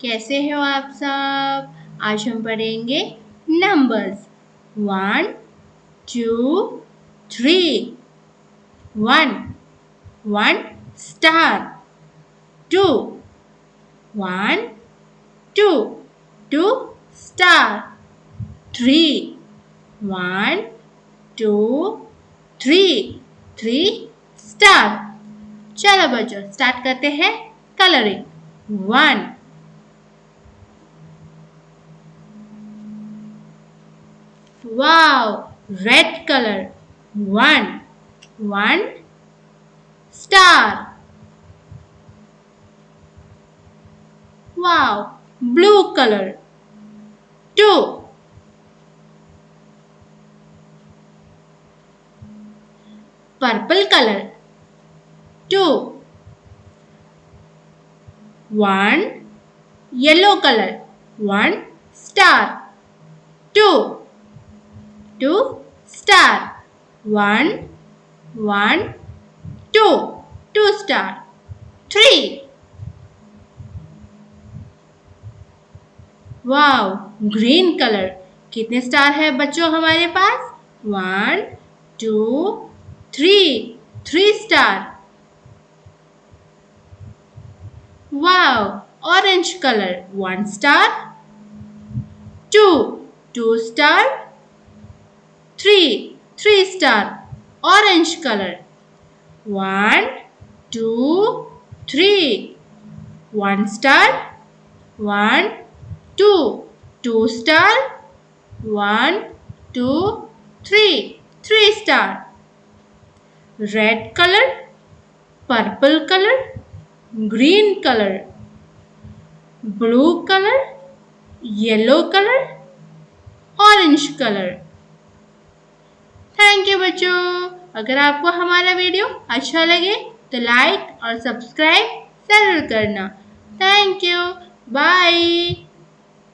कैसे हो आप सब? आज हम पढ़ेंगे नंबर्स 1, 2, 3। 1 1 star 2 1 2 2 star 3 1 2 3 3 star. चलो बच्चों स्टार्ट करते हैं colouring. 1 Wow, red color. 1 1 star. Wow, blue color. 2 purple color. 2 1 yellow color. 1 star. 2 2 star. 1 1 2 2 star. 3 wow green colour. कितने स्टार है बच्चों हमारे पास? 1 2 3 3 star. Wow orange colour. 1 star 2 2 star 3 3 star orange colour. 1 2 3 1 star 1 2 2 star 1 2 3 3 star। Red color, purple color, green color, blue color, yellow color, orange color। Thank you बच्चों। अगर आपको हमारा video अच्छा लगे तो लाइक और सब्सक्राइब जरूर करना। Thank you. बाय।